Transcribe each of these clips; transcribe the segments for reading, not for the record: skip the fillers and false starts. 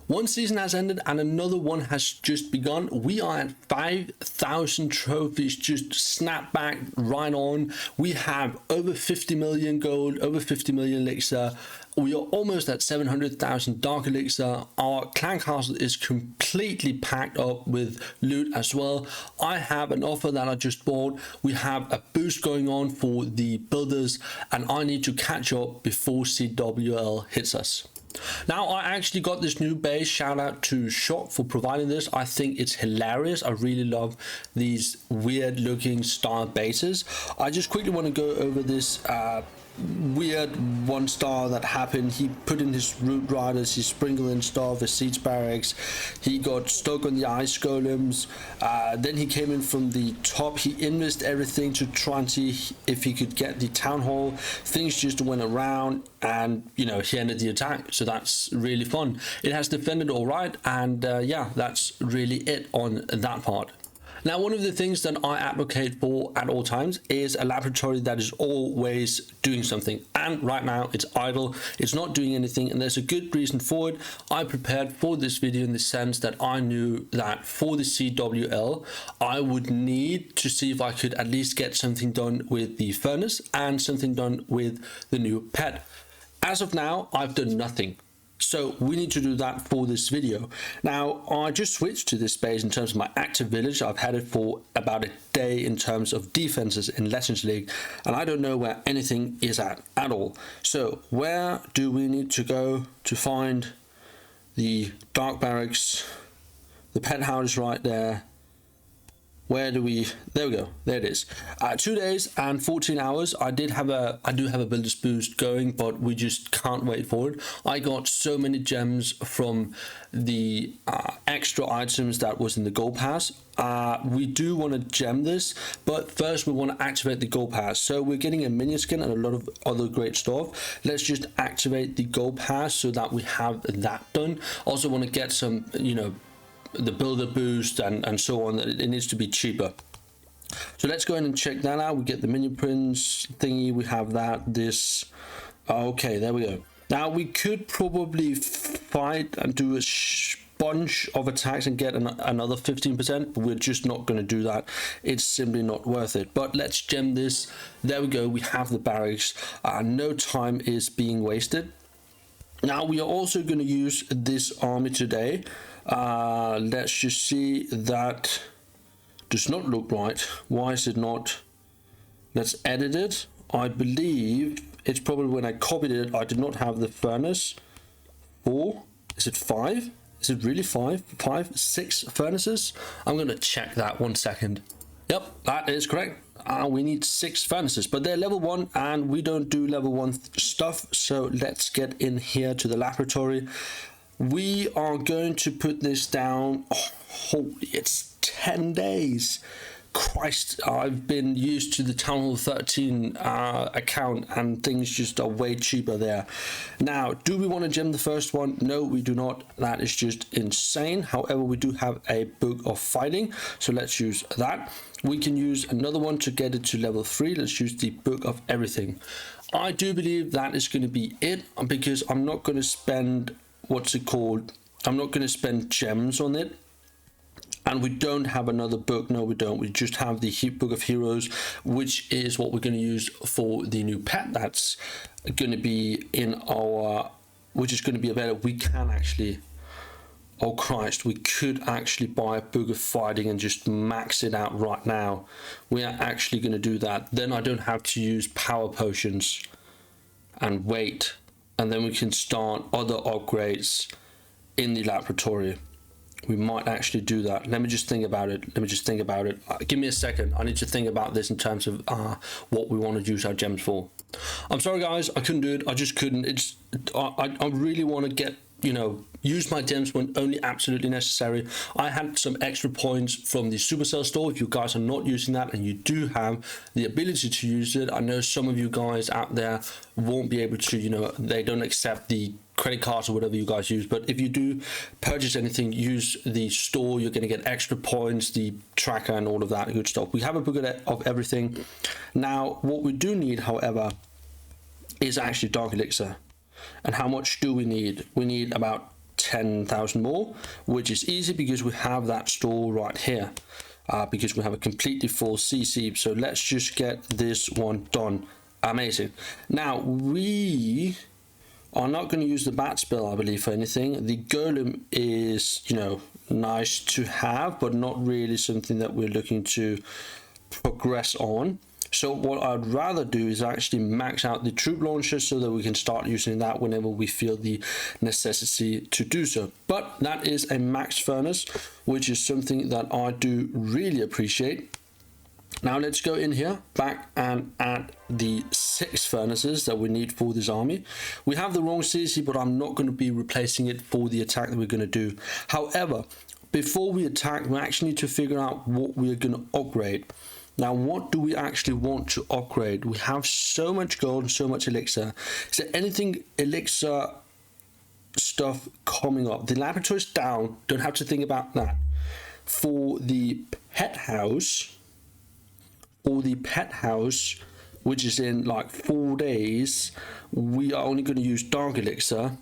One season has ended and another one has just begun. We are at 5,000 trophies, just snap back right on. We have over 50 million gold, over 50 million elixir. We are almost at 700,000 dark elixir. Our clan castle is completely packed up with loot as well. I have an offer that I just bought. We have a boost going on for the builders and I need to catch up before CWL hits us. Now, I actually got this new base. Shout out to Shock for providing this. I think it's hilarious. I really love these weird looking star bases. I just quickly want to go over this weird 1-star that happened. He put in his root riders, he sprinkled in stuff, his siege barracks, he got stuck on the ice golems, then he came in from the top, he invested everything to try and see if he could get the town hall. Things just went around and he ended the attack, so that's really fun. It has defended all right, and yeah, that's really it on that part. Now, one of the things that I advocate for at all times is a laboratory that is always doing something. And right now it's idle, it's not doing anything, and there's a good reason for it. I prepared for this video in the sense that I knew that for the CWL, I would need to see if I could at least get something done with the furnace and something done with the new pet. As of now, I've done nothing. So we need to do that for this video. Now, I just switched to this base in terms of my active village. I've had it for about a day in terms of defenses in Legends League, and I don't know where anything is at all. So where do we need to go to find the dark barracks? The pet house is right there. Where do we, there we go, there it is. 2 days and 14 hours. I do have a builder's boost going, but we just can't wait for it. I got so many gems from the extra items that was in the gold pass. We do want to gem this, but first we want to activate the gold pass. So we're getting a minion skin and a lot of other great stuff. Let's just activate the gold pass so that we have that done. Also want to get some, the builder boost and so on. It needs to be cheaper, so let's go ahead and check that out. We get the minion prince thingy, we have that, this, okay, there we go. Now we could probably fight and do a bunch of attacks and get another 15%, but we're just not going to do that. It's simply not worth it. But let's gem this. There we go, we have the barracks. No time is being wasted. Now we are also going to use this army today. Let's just see, that does not look right. Why is it not? Let's edit it. I believe it's probably when I copied it, I did not have the furnace. 4, is it 5? Is it really 5? 5, 6 furnaces? I'm going to check that 1 second. Yep, that is correct. We need 6 furnaces, but they're level 1 and we don't do level 1 stuff. So let's get in here to the laboratory. We are going to put this down. Oh, holy, it's 10 days. Christ, I've been used to the Town Hall 13 account and things just are way cheaper there. Now, do we want to gem the first one? No, we do not. That is just insane. However, we do have a book of fighting, so let's use that. We can use another one to get it to level 3. Let's use the book of everything. I do believe that is going to be it, because I'm not going to spend, I'm not going to spend gems on it. And we don't have another book. No, we don't. We just have the book of heroes, which is what we're going to use for the new pet. That's going to be in our, which is going to be available. We can actually, oh Christ, we could actually buy a book of fighting and just max it out right now. We are actually going to do that. Then I don't have to use power potions and wait. And then we can start other upgrades in the laboratory. We might actually do that. Let me just think about it. Give me a second. I need to think about this in terms of what we want to use our gems for. I'm sorry guys, I couldn't do it. I just couldn't. I really want to get, use my gems when only absolutely necessary. I had some extra points from the Supercell store. If you guys are not using that and you do have the ability to use it, I know some of you guys out there won't be able to, they don't accept the credit cards or whatever you guys use, but if you do purchase anything, use the store. You're going to get extra points, the tracker and all of that good stuff. We have a book of everything. Now what we do need, however, is actually dark elixir. And how much do we need? We need about 10,000 more, which is easy because we have that store right here, because we have a completely full CC. So let's just get this one done. Amazing. Now we are not going to use the bat spell, I believe, for anything. The golem is, you know, nice to have, but not really something that we're looking to progress on. So what I'd rather do is actually max out the troop launcher so that we can start using that whenever we feel the necessity to do so. But that is a max furnace, which is something that I do really appreciate. Now let's go in here back and add the 6 furnaces that we need for this army. We have the wrong CC, but I'm not going to be replacing it for the attack that we're going to do. However, before we attack, we actually need to figure out what we're going to upgrade. Now, what do we actually want to upgrade? We have so much gold and so much elixir. Is there anything elixir stuff coming up? The laboratory's down. Don't have to think about that. For the pet house, which is in like 4 days, we are only going to use dark elixir,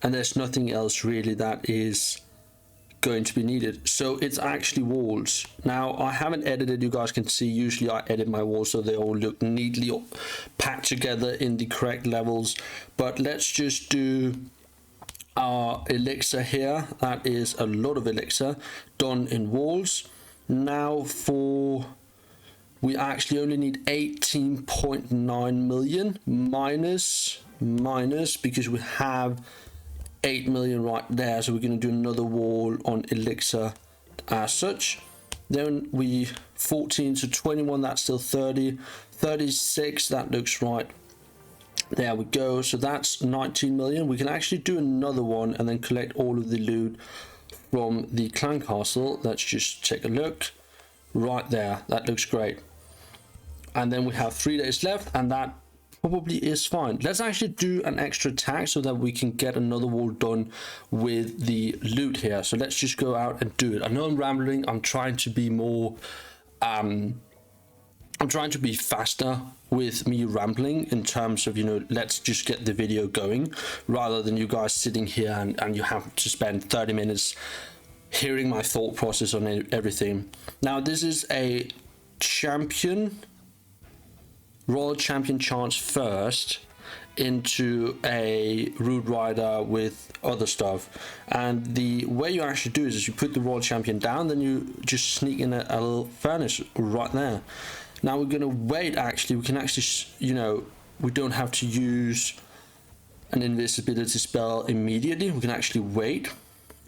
and there's nothing else really that is going to be needed. So it's actually walls. Now I haven't edited, you guys can see, usually I edit my walls so they all look neatly packed together in the correct levels, but let's just do our elixir here. That is a lot of elixir done in walls. Now we actually only need 18.9 million minus because we have 8 million right there, so we're going to do another wall on elixir as such. Then we 14 to 21, that's still 30, 36, that looks right. There we go. So that's 19 million. We can actually do another one and then collect all of the loot from the clan castle. Let's just take a look right there. That looks great. And then we have 3 days left, and that probably is fine. Let's actually do an extra attack so that we can get another wall done with the loot here. So let's just go out and do it. I know I'm rambling. I'm trying to be more I'm trying to be faster with me rambling in terms of, you know, let's just get the video going rather than you guys sitting here and you have to spend 30 minutes hearing my thought process on everything. Now this is a Royal Champion chance first into a Root Rider with other stuff, and the way you actually do is you put the Royal Champion down, then you just sneak in a little furnace right there. Now we're going to wait. Actually, we can actually, you know, we don't have to use an invisibility spell immediately. We can actually wait.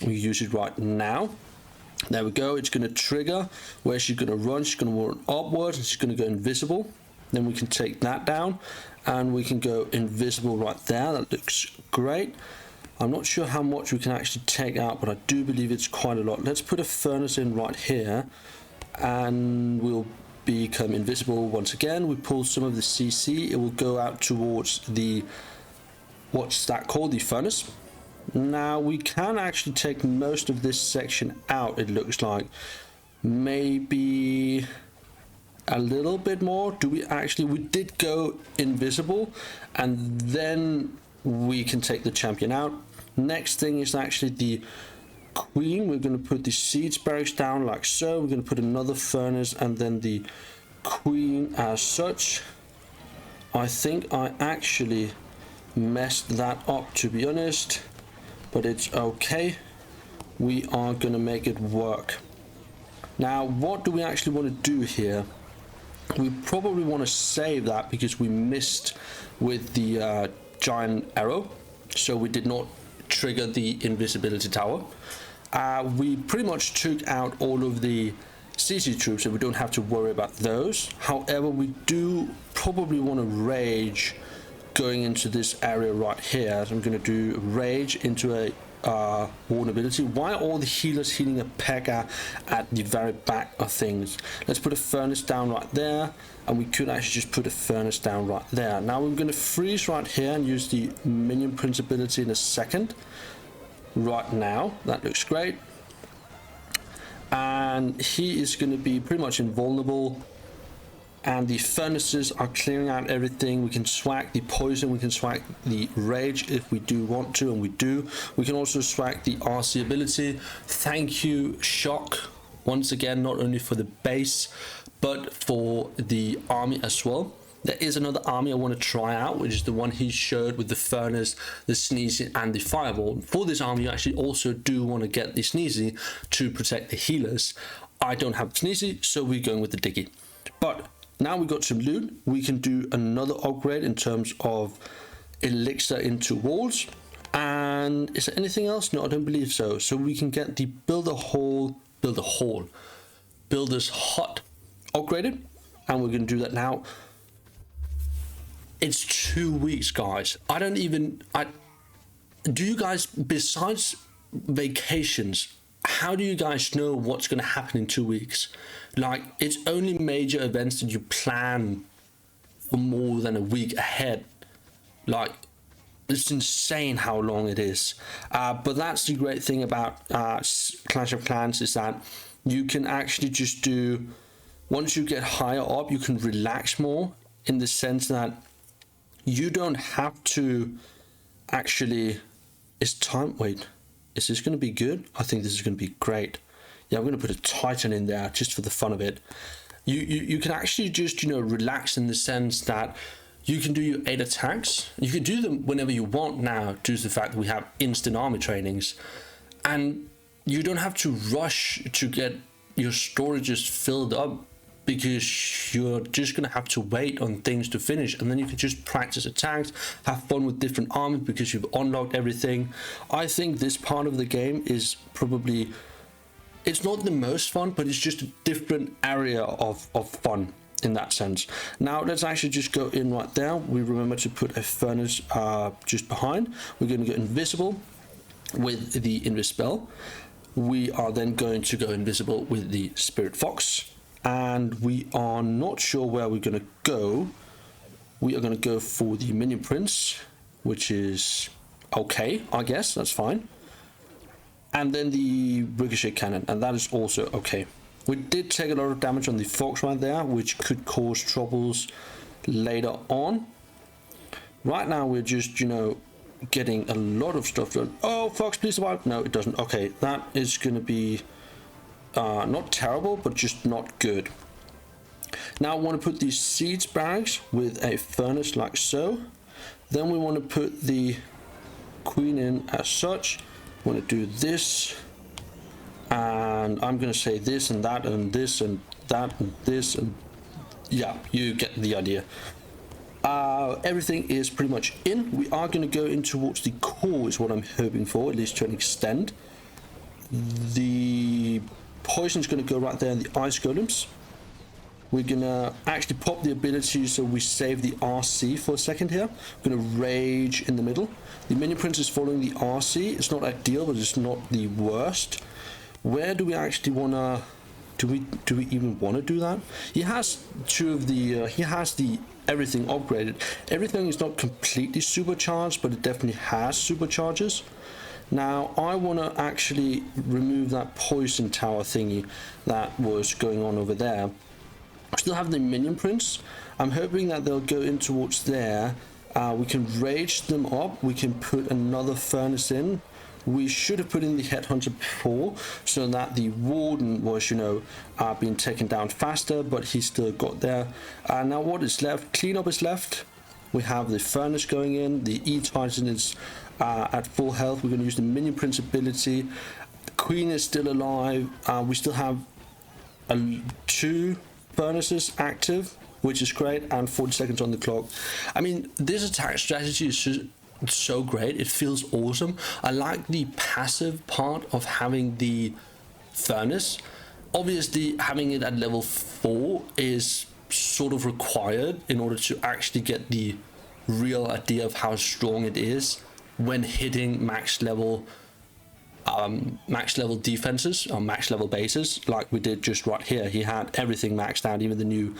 We use it right now. There we go. It's going to trigger where she's going to run. She's going to run upwards and she's going to go invisible. Then we can take that down and we can go invisible right there. That looks great. I'm not sure how much we can actually take out, but I do believe it's quite a lot. Let's put a furnace in right here and we'll become invisible once again. We pull some of the CC. It will go out towards the, what's that called? The furnace. Now we can actually take most of this section out, it looks like. Maybe a little bit more. Do we actually, we did go invisible and then we can take the champion out. Next thing is actually the queen. We're going to put the siege barracks down like so. We're going to put another furnace and then the queen as such. I think I actually messed that up, to be honest, but it's okay. We are going to make it work. Now what do we actually want to do here? We probably want to save that because we missed with the giant arrow, so we did not trigger the invisibility tower. We pretty much took out all of the CC troops, so we don't have to worry about those. However, we do probably want to rage going into this area right here. So I'm going to do rage into a vulnerability. Why are all the healers healing a Pekka at the very back of things? Let's put a furnace down right there, and we could actually just put a furnace down right there. Now we're going to freeze right here and use the minion prince ability in a second. Right now, that looks great, and he is going to be pretty much invulnerable and the furnaces are clearing out everything. We can swag the poison, we can swag the rage if we do want to, and we do. We can also swag the RC ability. Thank you, Shock, once again, not only for the base but for the army as well. There is another army I want to try out, which is the one he showed with the furnace, the sneezy, and the fireball. For this army, you actually also do want to get the sneezy to protect the healers. I don't have the sneezy, so we're going with the diggy. But now we got some loot. We can do another upgrade in terms of elixir into walls. And is there anything else? No, I don't believe so. So we can get the builder's hut upgraded, and we're going to do that now. It's 2 weeks, guys. Do you guys, besides vacations, how do you guys know what's going to happen in 2 weeks? Like, it's only major events that you plan for more than a week ahead. Like, it's insane how long it is. But that's the great thing about Clash of Clans, is that you can actually just do, once you get higher up, you can relax more, in the sense that you don't have to actually, wait, is this going to be good? I think this is going to be great. Yeah, I'm going to put a Titan in there just for the fun of it. You can actually just, relax, in the sense that you can do your 8 attacks. You can do them whenever you want now, due to the fact that we have instant army trainings. And you don't have to rush to get your storages filled up, because you're just going to have to wait on things to finish, and then you can just practice attacks, have fun with different armies because you've unlocked everything. I think this part of the game is probably, it's not the most fun, but it's just a different area of fun in that sense. Now let's actually just go in right there. We remember to put a furnace just behind. We're going to go invisible with the invis spell. We are then going to go invisible with the Spirit Fox. And we are not sure where we're going to go. We are going to go for the Minion Prince, which is okay, I guess, that's fine. And then the Ricochet Cannon, and that is also okay. We did take a lot of damage on the Fox right there, which could cause troubles later on. Right now we're just, getting a lot of stuff done. Oh, Fox, please survive. No, it doesn't. Okay, that is going to be not terrible, but just not good. Now I want to put these siege barracks with a furnace like so. Then we want to put the queen in as such. We want to do this, and I'm going to say this and that and this and that and this, and yeah, you get the idea. Everything is pretty much in. We are going to go in towards the core, is what I'm hoping for, at least to an extent. The poison's going to go right there in the ice golems. We're going to actually pop the ability so we save the RC for a second here. We're going to rage in the middle. The Minion Prince is following the RC. It's not ideal, but it's not the worst. Where do we actually want to, do we even want to do that? He has two of the, he has the everything upgraded. Everything is not completely supercharged, but it definitely has supercharges. Now I want to actually remove that poison tower thingy that was going on over there. I still have the Minion Prince. I'm hoping that they'll go in towards there. We can rage them up. We can put another furnace in. We should have put in the Headhunter before, so that the Warden was, being taken down faster, but he still got there. Now what is left? Cleanup is left. We have the furnace going in. The E-Titan is at full health. We're going to use the Minion Prince ability. The Queen is still alive. We still have 2 furnaces active, which is great, and 40 seconds on the clock. I mean, this attack strategy is just so great. It feels awesome. I like the passive part of having the furnace. Obviously, having it at level 4 is sort of required in order to actually get the real idea of how strong it is when hitting max level defenses or max level bases, like we did just right here. He had everything maxed out, even the new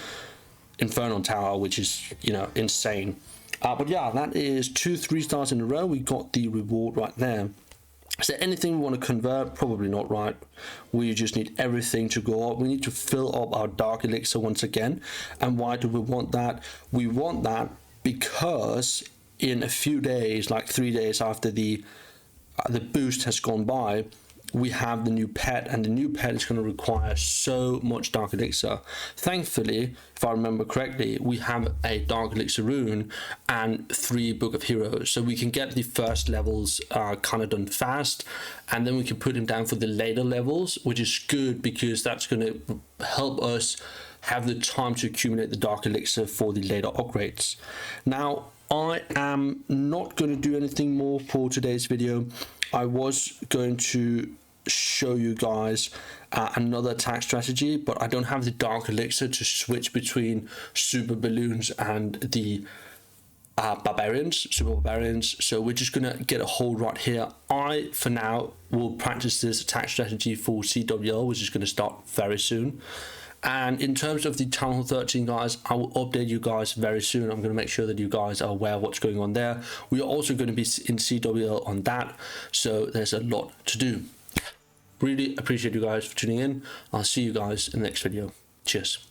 Infernal Tower, which is, insane. But yeah, that is 2 3 stars in a row. We got the reward right there. Is there anything we want to convert? Probably not, right? We just need everything to go up. We need to fill up our dark elixir once again. And why do we want that? We want that because in a few days, like 3 days after the boost has gone by, we have the new pet, and the new pet is going to require so much dark elixir. Thankfully, if I remember correctly, we have a dark elixir rune and 3 book of heroes, so we can get the first levels kind of done fast, and then we can put him down for the later levels, which is good because that's going to help us have the time to accumulate the dark elixir for the later upgrades. Now, I am not going to do anything more for today's video. I was going to show you guys another attack strategy, but I don't have the dark elixir to switch between super balloons and the super barbarians, so we're just gonna get a hold right here. I for now will practice this attack strategy for CWL, which is going to start very soon. And in terms of the Town Hall 13, guys, I will update you guys very soon. I'm going to make sure that you guys are aware of what's going on there. We are also going to be in CWL on that, so there's a lot to do. Really appreciate you guys for tuning in. I'll see you guys in the next video. Cheers.